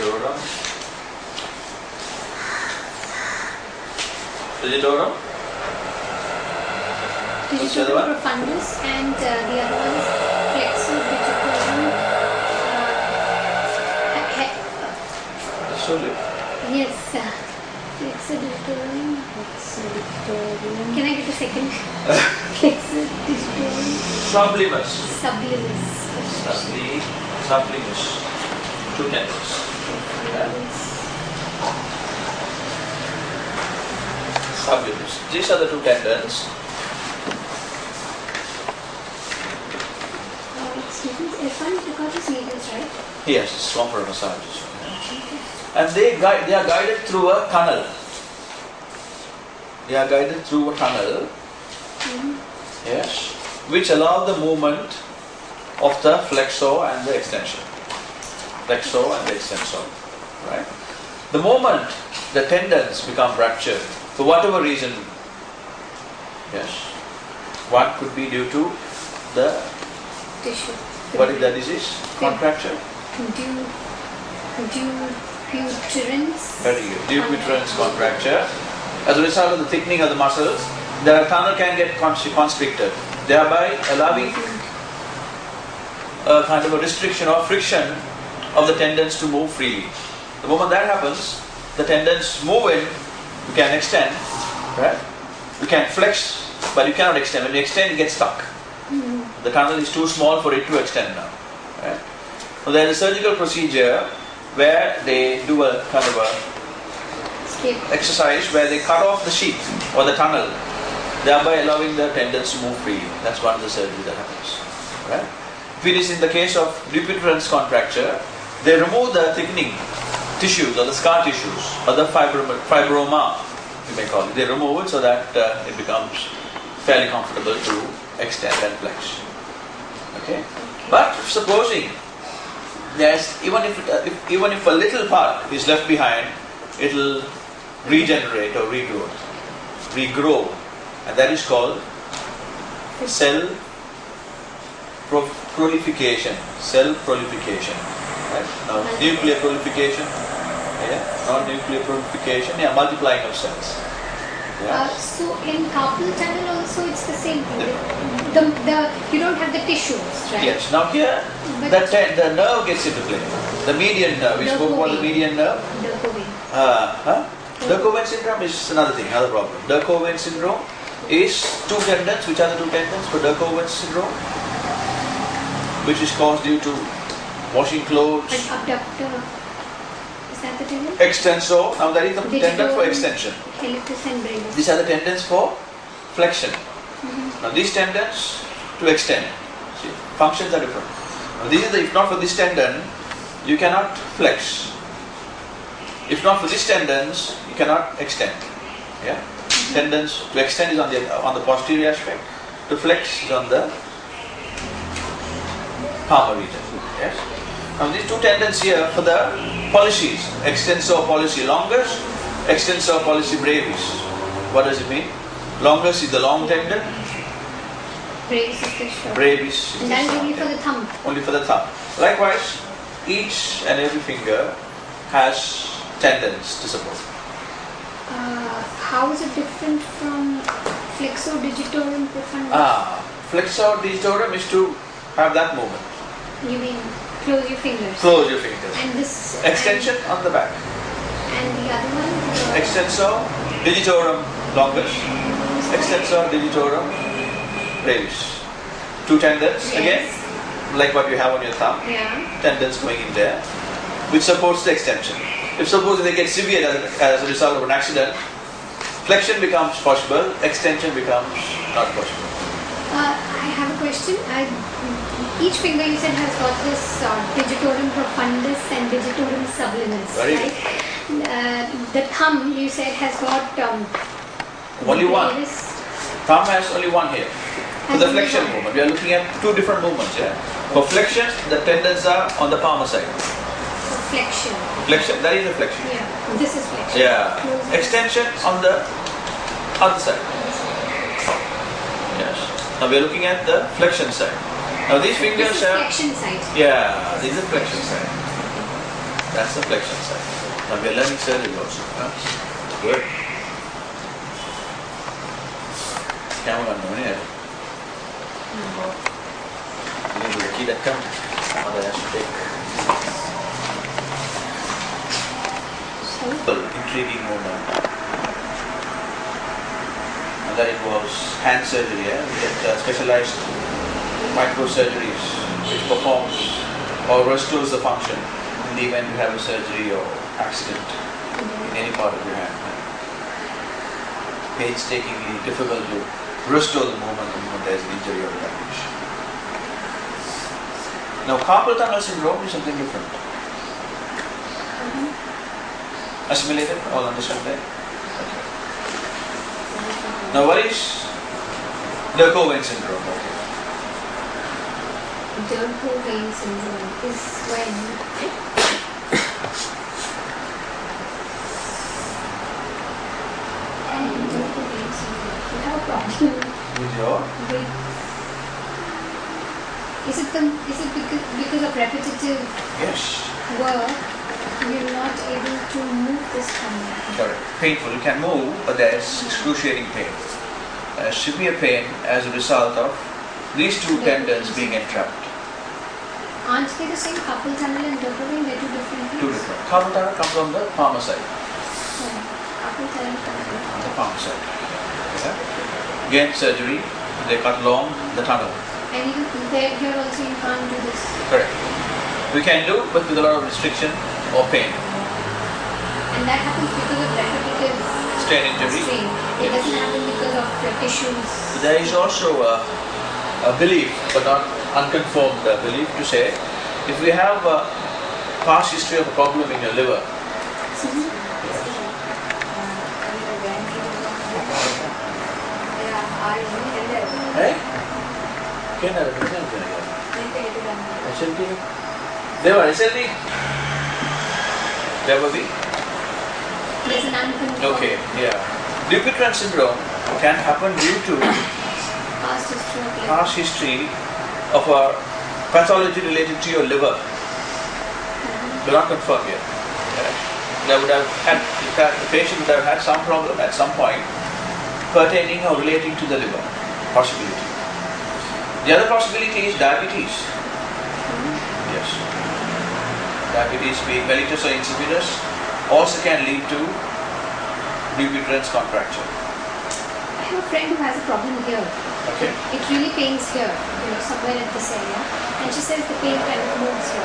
digitorum. Digitorum. Digitorum profundus, and the other one is flexor digitorum. Yes, flexor digitorum. Can I get a second? Flexor digitorum. Sublimus. Sublimus. Two tendons. Sublimus. These are the two tendons. F1 took out his needles, right? Yes, it's one for massages. Okay. And they are guided through a tunnel. They are guided through a tunnel. Yes, which allow the movement of the flexor and the extension. Flexor and the extensor. Right? The moment the tendons become ruptured, for whatever reason, yes, one could be due to the tissue. What is the disease? Contracture? Dupuytren's. Very good. Dupuytren's contracture. As a result of the thickening of the muscles, the tunnel can get constricted, thereby allowing a kind of a restriction or friction of the tendons to move freely. The moment that happens, the tendons move in, you can extend, right? You can flex, but you cannot extend. When you extend, you get stuck. The tunnel is too small for it to extend now. Right? So there is a surgical procedure where they do a kind of a exercise where they cut off the sheath or the tunnel, thereby allowing the tendons to move freely. That's one of the surgery that happens. Right? If it is in the case of Dupuytren's contracture, they remove the thickening tissues or the scar tissues or the fibroma, you may call it. They remove it so that it becomes fairly comfortable to extend and flex. Okay, but supposing yes, even if a little part is left behind, it will regenerate or regrow, and that is called cell proliferation. Cell proliferation. Right? Now, nuclear proliferation, non-nuclear proliferation, multiplying of cells. Yeah. So in carpal tunnel also it's the same thing. You don't have the tissues, right? Yes. Now here the nerve gets into play. The median nerve. We spoke about the median nerve. Dercoven syndrome is another thing, another problem. Dercoven syndrome is two tendons. Which are the two tendons for Dercoven syndrome? Which is caused due to washing clothes. An abductor. Is that the tendon? Extensor. Now that is the tendon for extension. These are the tendons for flexion. Now these tendons to extend. See, functions are different. Now these are if not for this tendon, you cannot flex. If not for these tendons, you cannot extend. Yeah. Tendons to extend is on the posterior aspect. To flex is on the palmar region. Yes. Now these two tendons here for the pollicis, extensor pollicis longus, extensor pollicis brevis. What does it mean? Longus is the long tendon. Brevis is the short. Brevis. And that is only for the thumb. Only for the thumb. Likewise, each and every finger has tendons to support. How is it different from flexor digitorum profundus? Flexor digitorum is to have that movement. You mean close your fingers? Close your fingers. And this extension on the back. And the other one? Extensor digitorum longus. Extensor digitorum brevis. Two tendons again, like what you have on your thumb. Yeah. Tendons going in there, which supports the extension. If suppose they get severed as a result of an accident, flexion becomes possible, extension becomes not possible. I have a question. Each finger you said has got this digitorum profundus and digitorum sublimis, right? The thumb you said has got only one. Thumb has only one here. For the flexion movement, we are looking at two different movements here. For flexion, the tendons are on the palmar side. Flexion. Flexion, that is the flexion. Yeah, this is flexion. Yeah. Extension on the other side. Yes. Now we are looking at the flexion side. Now these fingers this is flexion side. Yeah, this is flexion side. That's the flexion side. Now we are learning surgery also. Huh? Good. Camera on the air. You need to key that come. Mother has to take. Simple, intriguing movement. And that involves hand surgery. We get specialized microsurgeries which performs or restores the function in the event you have a surgery or accident in any part of your hand. Painstakingly difficult to restore the movement the moment there is an injury or damage. Now, carpal tunnel syndrome is something different. Assimilated? All understand that? Okay. Now, what is Derco-Vein syndrome? Okay. Derco-Vein syndrome is when Derco-Vein syndrome. You have a problem With your? Is it because of repetitive Yes. work you're not able to move this tummy? Correct. Painful. You can move, but there is excruciating pain. Severe pain as a result of these two tendons being entrapped. Aren't they the same? Carpal tunnel and Derco-Vein, they're two different things? Two different. Carpal tunnel comes from the palmar side. Carpal tunnel comes from The palmar side. Okay. Again, surgery. They cut along the tunnel. and even here also you can't do this. Correct. We can do, but with a lot of restriction or pain. And that happens because of repetitive Strain injury. strain. It doesn't happen because of tissues. There is also a belief, but not unconfirmed belief, to say if we have a past history of a problem in your liver, right? SLT? Deva, SLT? Deva B? There's an unconfirmed Okay, yeah. Dupuytren syndrome can happen due to past history of liver. past history of a pathology related to your liver. Do not confirm yet. They would have had, the patient would have had some problem at some point pertaining or relating to the liver. Possibility. The other possibility is diabetes. Yes. Diabetes being mellitus or insipidus also can lead to Dupuytren's contracture. I have a friend who has a problem here. Okay. It really pains here, somewhere at this area. And she says the pain kind of moves here.